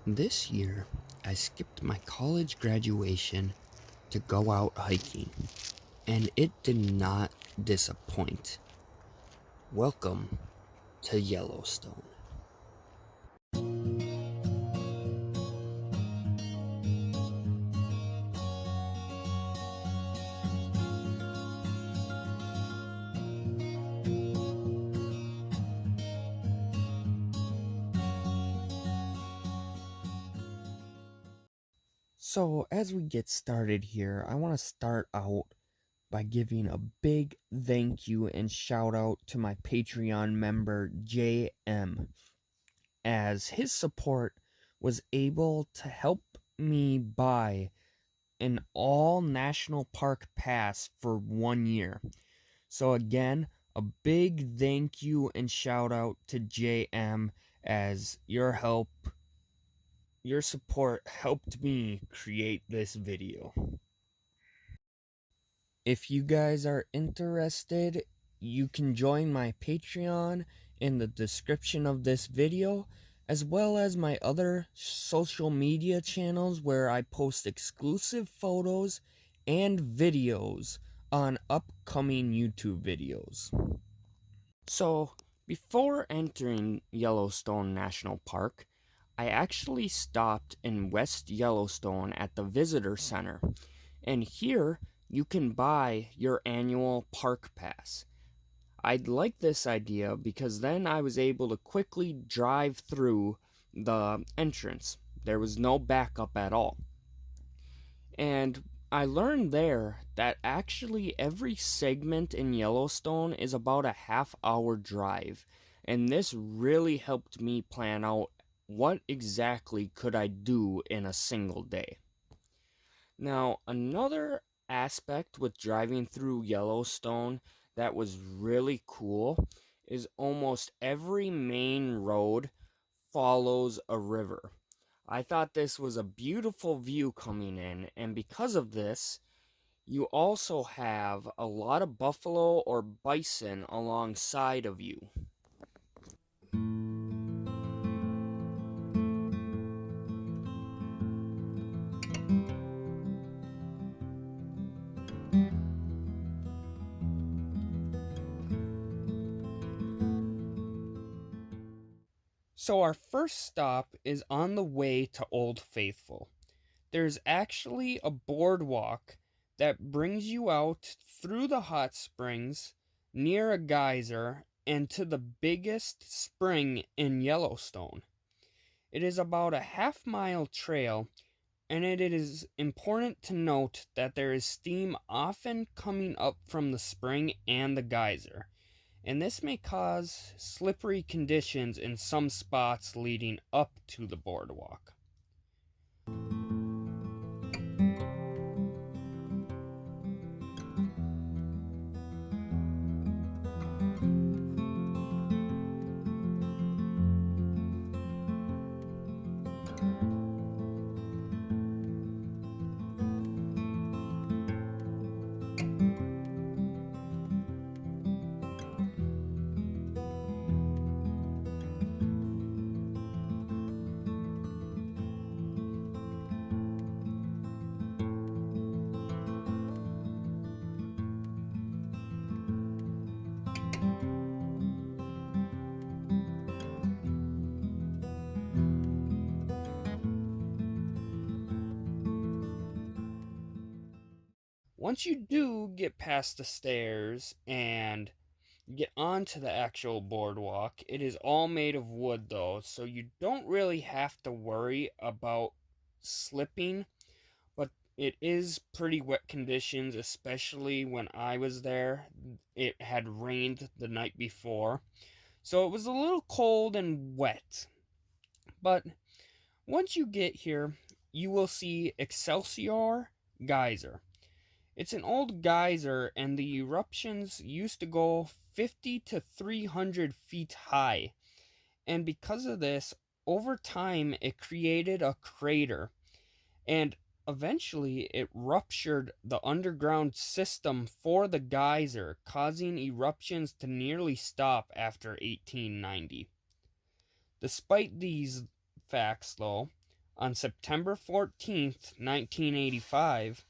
This year, I skipped my college graduation to go out hiking, and it did not disappoint. Welcome to Yellowstone. So, as we get started here, I want to start out by giving a big thank you and shout out to my Patreon member JM, as his support was able to help me buy an all national park pass for 1 year. So again, a big thank you and shout out to JM, as your support helped me create this video. If you guys are interested, you can join my Patreon in the description of this video, as well as my other social media channels where I post exclusive photos and videos on upcoming YouTube videos. So, before entering Yellowstone National Park, I actually stopped in West Yellowstone at the Visitor Center, and here you can buy your annual park pass. I'd like this idea because then I was able to quickly drive through the entrance. There was no backup at all. And I learned there that actually every segment in Yellowstone is about a half-hour drive, and this really helped me plan out what exactly could I do in a single day. Now, another aspect with driving through Yellowstone that was really cool is almost every main road follows a river. I thought this was a beautiful view coming in, and because of this, you also have a lot of buffalo or bison alongside of you. So our first stop is on the way to Old Faithful. There's actually a boardwalk that brings you out through the hot springs, near a geyser, and to the biggest spring in Yellowstone. It is about a half-mile trail, and it is important to note that there is steam often coming up from the spring and the geyser, and this may cause slippery conditions in some spots leading up to the boardwalk. Once you do get past the stairs and get onto the actual boardwalk, it is all made of wood though, so you don't really have to worry about slipping, but it is pretty wet conditions, especially when I was there. It had rained the night before, so it was a little cold and wet. But once you get here, you will see Excelsior Geyser. It's an old geyser, and the eruptions used to go 50 to 300 feet high. And because of this, over time, it created a crater. And eventually, it ruptured the underground system for the geyser, causing eruptions to nearly stop after 1890. Despite these facts, though, On September 14th, 1985,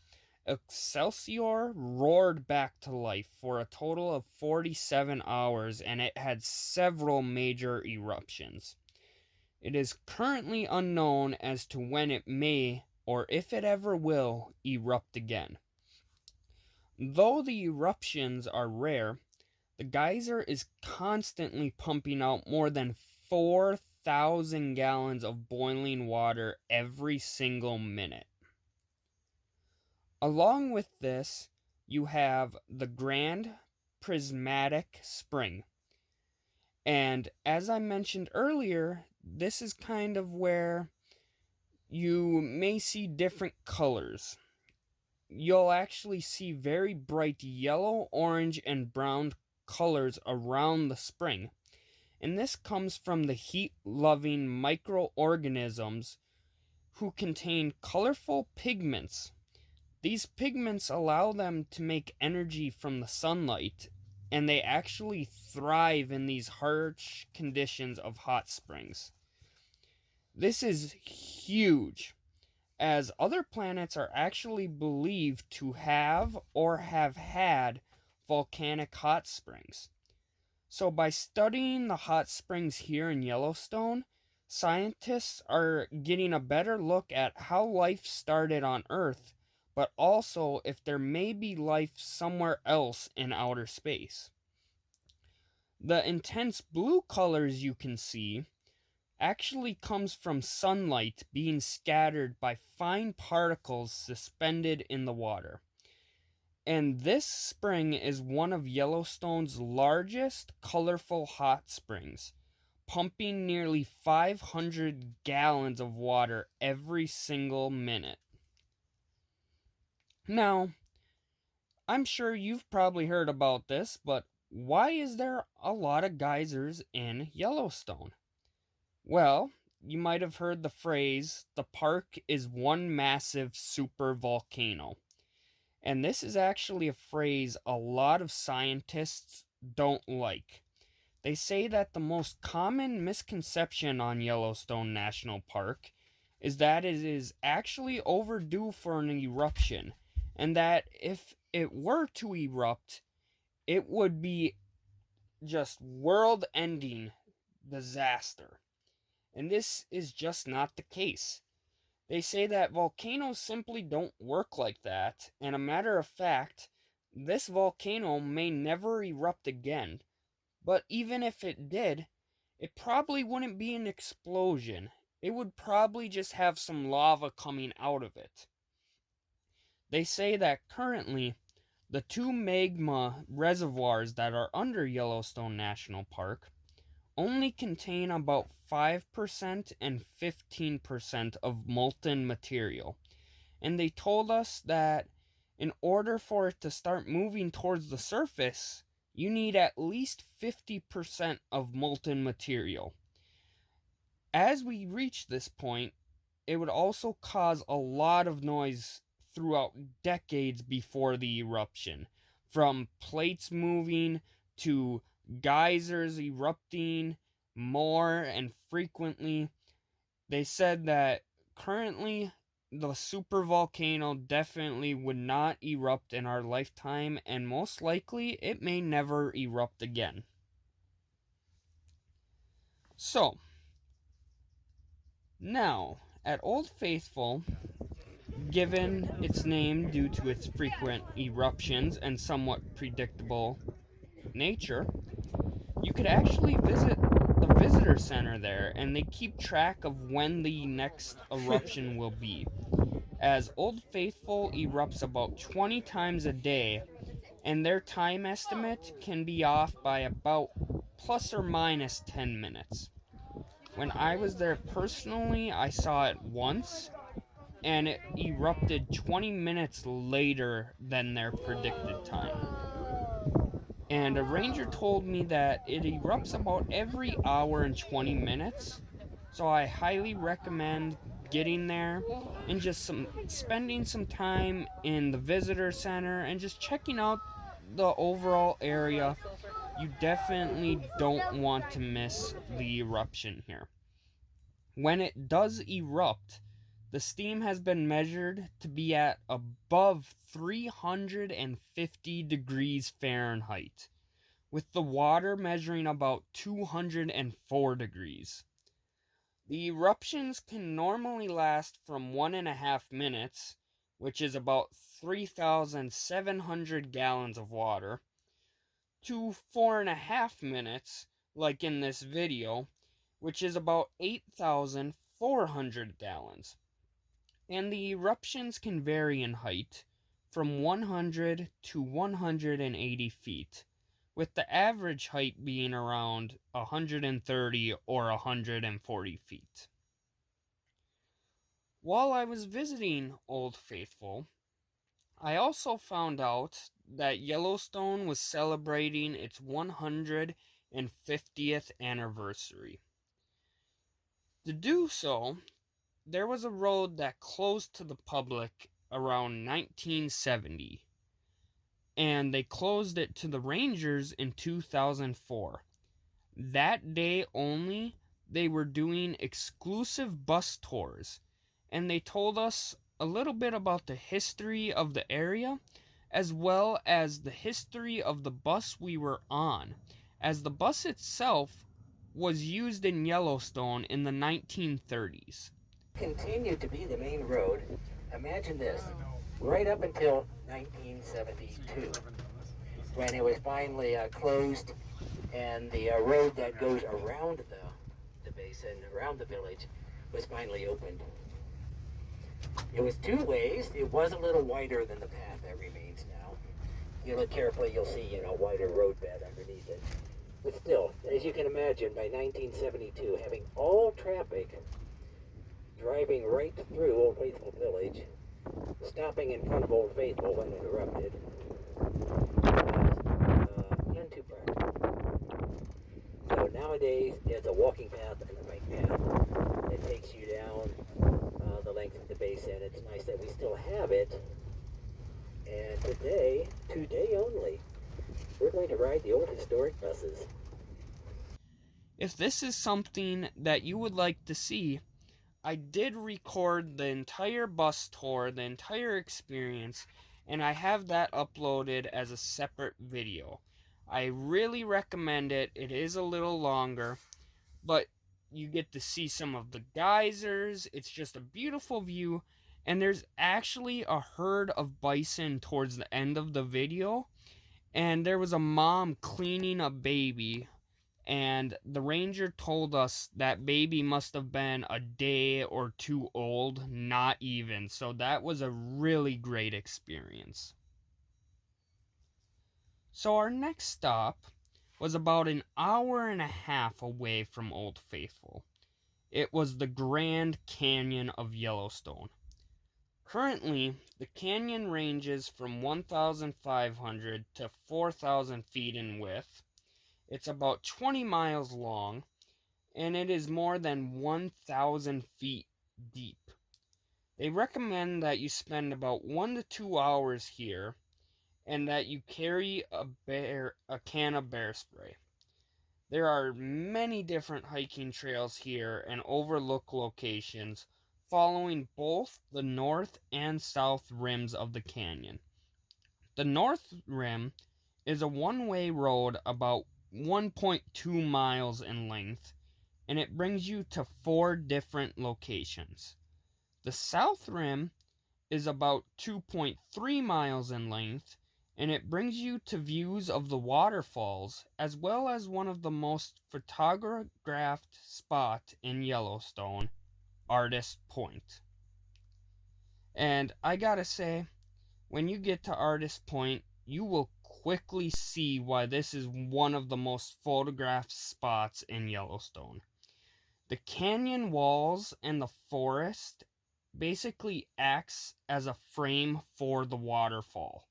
Excelsior roared back to life for a total of 47 hours, and it had several major eruptions. It is currently unknown as to when it may, or if it ever will, erupt again. Though the eruptions are rare, the geyser is constantly pumping out more than 4,000 gallons of boiling water every single minute. Along with this, you have the Grand Prismatic Spring. And as I mentioned earlier, this is kind of where you may see different colors. You'll actually see very bright yellow, orange, and brown colors around the spring. And this comes from the heat-loving microorganisms who contain colorful pigments. These pigments allow them to make energy from the sunlight, and they actually thrive in these harsh conditions of hot springs. This is huge, as other planets are actually believed to have or have had volcanic hot springs. So by studying the hot springs here in Yellowstone, scientists are getting a better look at how life started on Earth, but also if there may be life somewhere else in outer space. The intense blue colors you can see actually comes from sunlight being scattered by fine particles suspended in the water. And this spring is one of Yellowstone's largest colorful hot springs, pumping nearly 500 gallons of water every single minute. Now, I'm sure you've probably heard about this, but why is there a lot of geysers in Yellowstone? Well, you might have heard the phrase, the park is one massive super volcano. And this is actually a phrase a lot of scientists don't like. They say that the most common misconception on Yellowstone National Park is that it is actually overdue for an eruption, and that if it were to erupt, it would be just world-ending disaster. And this is just not the case. They say that volcanoes simply don't work like that, and a matter of fact, this volcano may never erupt again. But even if it did, it probably wouldn't be an explosion. It would probably just have some lava coming out of it. They say that currently, the two magma reservoirs that are under Yellowstone National Park only contain about 5% and 15% of molten material. And they told us that in order for it to start moving towards the surface, you need at least 50% of molten material. As we reach this point, it would also cause a lot of noise throughout decades before the eruption, from plates moving to geysers erupting more and frequently. They said that currently the supervolcano definitely would not erupt in our lifetime, and most likely it may never erupt again. So, now, at Old Faithful, given its name due to its frequent eruptions and somewhat predictable nature, you could actually visit the visitor center there, and they keep track of when the next eruption will be, as Old Faithful erupts about 20 times a day, and their time estimate can be off by about plus or minus 10 minutes. When I was there personally, I saw it once, and it erupted 20 minutes later than their predicted time. And a ranger told me that it erupts about every hour and 20 minutes, so I highly recommend getting there and just spending some time in the visitor center and just checking out the overall area. You definitely don't want to miss the eruption here. When it does erupt, The steam has been measured to be at above 350 degrees Fahrenheit, with the water measuring about 204 degrees. The eruptions can normally last from 1.5 minutes, which is about 3,700 gallons of water, to 4.5 minutes, like in this video, which is about 8,400 gallons. And the eruptions can vary in height from 100 to 180 feet, with the average height being around 130 or 140 feet. While I was visiting Old Faithful, I also found out that Yellowstone was celebrating its 150th anniversary. To do so, there was a road that closed to the public around 1970, and they closed it to the rangers in 2004. That day only, they were doing exclusive bus tours, and they told us a little bit about the history of the area, as well as the history of the bus we were on, as the bus itself was used in Yellowstone in the 1930s. Continued to be the main road. Imagine this, right up until 1972, when it was finally closed, and the road that goes around the basin, around the village, was finally opened. It was two ways. It was a little wider than the path that remains now. If you look carefully, you'll see, a wider roadbed underneath it. But still, as you can imagine, by 1972, having all traffic driving right through Old Faithful Village, stopping in front of Old Faithful when interrupted, was none too practical. So nowadays, it's a walking path and a bike path that takes you down the length of the basin. It's nice that we still have it. And today only, we're going to ride the old historic buses. If this is something that you would like to see, I did record the entire bus tour, the entire experience, and I have that uploaded as a separate video. I really recommend it. It is a little longer, but you get to see some of the geysers. It's just a beautiful view, and there's actually a herd of bison towards the end of the video, and there was a mom cleaning a baby, and the ranger told us that baby must have been a day or two old, not even. So that was a really great experience. So our next stop was about an hour and a half away from Old Faithful. It was the Grand Canyon of Yellowstone. Currently, the canyon ranges from 1,500 to 4,000 feet in width. It's about 20 miles long, and it is more than 1,000 feet deep. They recommend that you spend about 1 to 2 hours here, and that you carry a can of bear spray. There are many different hiking trails here and overlook locations following both the north and south rims of the canyon. The north rim is a one-way road about 1.2 miles in length, and it brings you to 4 different locations. The south rim is about 2.3 miles in length, and it brings you to views of the waterfalls, as well as one of the most photographed spots in Yellowstone, Artist Point. And I gotta say, when you get to Artist Point, you will quickly see why this is one of the most photographed spots in Yellowstone. The canyon walls and the forest basically acts as a frame for the waterfall.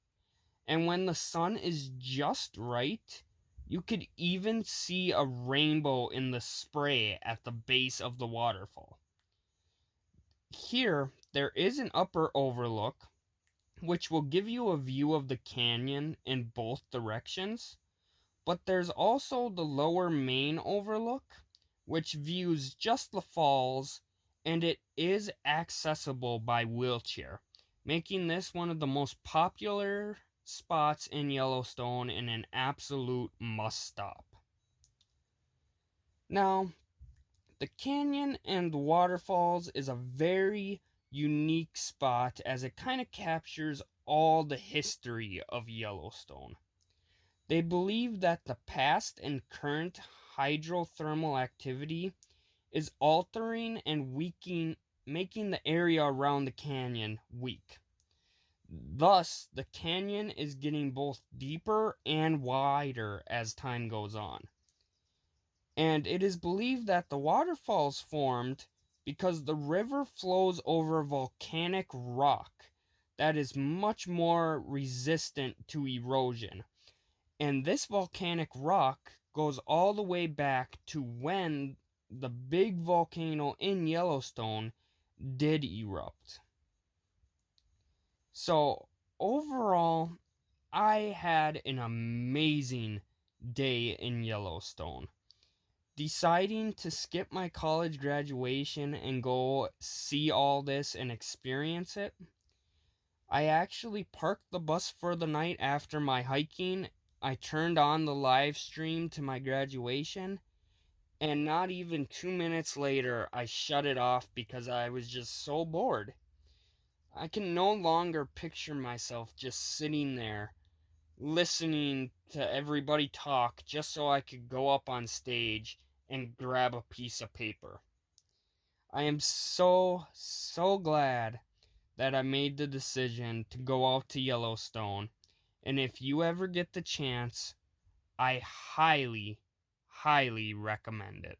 And when the sun is just right, you could even see a rainbow in the spray at the base of the waterfall. Here, there is an upper overlook, which will give you a view of the canyon in both directions, but there's also the lower main overlook, which views just the falls and it is accessible by wheelchair, making this one of the most popular spots in Yellowstone and an absolute must-stop. Now, the Canyon and Waterfalls is a very unique spot as it kind of captures all the history of Yellowstone. They believe that the past and current hydrothermal activity is altering and weakening, making the area around the canyon weak. Thus, the canyon is getting both deeper and wider as time goes on. And it is believed that the waterfalls formed because the river flows over volcanic rock that is much more resistant to erosion. And this volcanic rock goes all the way back to when the big volcano in Yellowstone did erupt. So, overall, I had an amazing day in Yellowstone. Deciding to skip my college graduation and go see all this and experience it, I actually parked the bus for the night after my hiking. I turned on the live stream to my graduation, and not even 2 minutes later, I shut it off because I was just so bored. I can no longer picture myself just sitting there, listening to everybody talk just so I could go up on stage and grab a piece of paper. I am so glad that I made the decision to go out to Yellowstone, and if you ever get the chance, I highly recommend it.